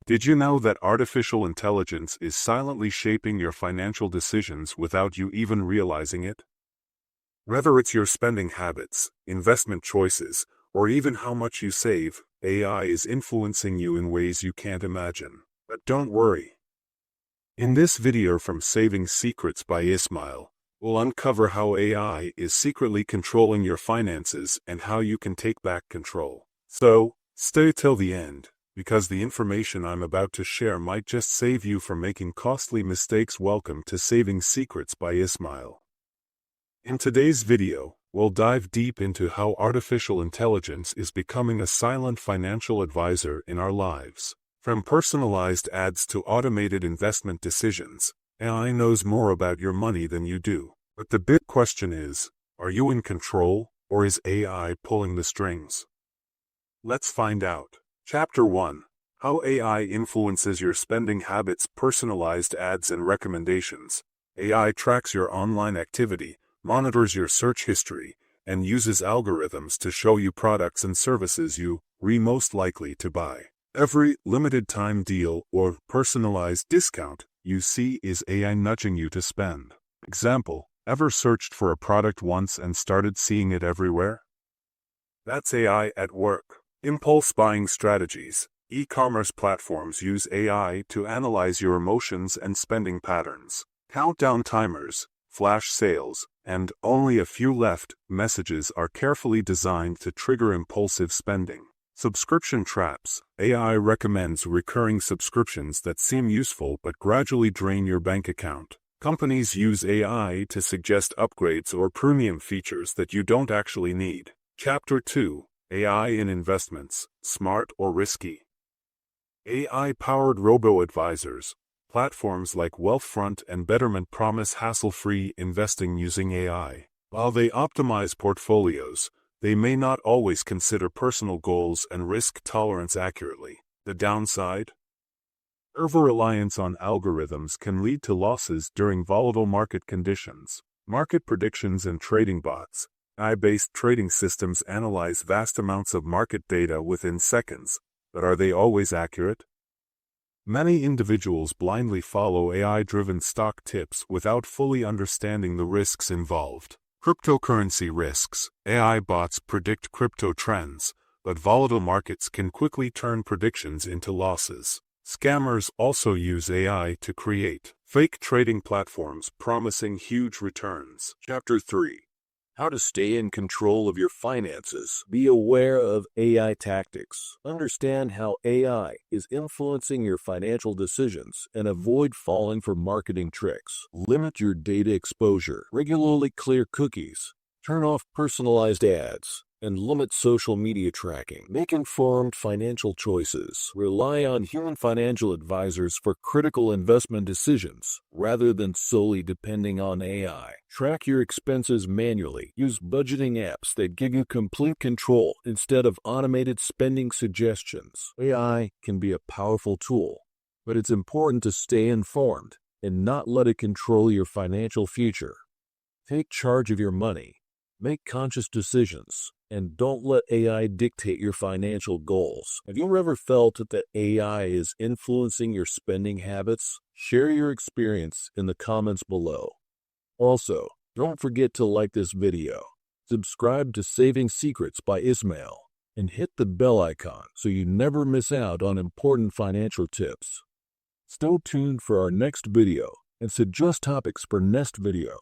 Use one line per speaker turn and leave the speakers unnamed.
Did you know that artificial intelligence is silently shaping your financial decisions without you even realizing it? Whether it's your spending habits, investment choices, or even how much you save, AI is influencing you in ways you can't imagine. But don't worry. In this video from Saving Secrets by Ismail, we'll uncover how AI is secretly controlling your finances and how you can take back control. So, stay till the end, because the information I'm about to share might just save you from making costly mistakes. Welcome to Saving Secrets by Ismail. In today's video, we'll dive deep into how artificial intelligence is becoming a silent financial advisor in our lives. From personalized ads to automated investment decisions, AI knows more about your money than you do. But the big question is, are you in control, or is AI pulling the strings? Let's find out. Chapter 1. How AI influences your spending habits. Personalized ads and recommendations. AI tracks your online activity, monitors your search history, and uses algorithms to show you products and services you're most likely to buy. Every limited time deal or personalized discount you see is AI nudging you to spend. Example, ever searched for a product once and started seeing it everywhere? That's AI at work. Impulse buying strategies. E-commerce platforms use AI to analyze your emotions and spending patterns. Countdown timers, flash sales, and only a few left messages are carefully designed to trigger impulsive spending. Subscription traps. AI recommends recurring subscriptions that seem useful but gradually drain your bank account. Companies use AI to suggest upgrades or premium features that you don't actually need. Chapter 2. AI in investments, smart or risky? AI-powered robo-advisors. Platforms like Wealthfront and Betterment promise hassle-free investing using AI. While they optimize portfolios, they may not always consider personal goals and risk tolerance accurately. The downside? Over-reliance on algorithms can lead to losses during volatile market conditions. Market predictions and trading bots. AI-based trading systems analyze vast amounts of market data within seconds, but are they always accurate? Many individuals blindly follow AI-driven stock tips without fully understanding the risks involved. Cryptocurrency risks. AI bots predict crypto trends, but volatile markets can quickly turn predictions into losses. Scammers also use AI to create fake trading platforms promising huge returns. Chapter 3. How to stay in control of your finances. Be aware of AI tactics. Understand how AI is influencing your financial decisions and avoid falling for marketing tricks. Limit your data exposure. Regularly clear cookies. Turn off personalized ads and limit social media tracking. Make informed financial choices. Rely on human financial advisors for critical investment decisions, rather than solely depending on AI. Track your expenses manually. Use budgeting apps that give you complete control instead of automated spending suggestions. AI can be a powerful tool, but it's important to stay informed and not let it control your financial future. Take charge of your money. Make conscious decisions, and don't let AI dictate your financial goals. Have you ever felt that AI is influencing your spending habits? Share your experience in the comments below. Also, don't forget to like this video, subscribe to Saving Secrets by Ismail, and hit the bell icon so you never miss out on important financial tips. Stay tuned for our next video and suggest topics for next video.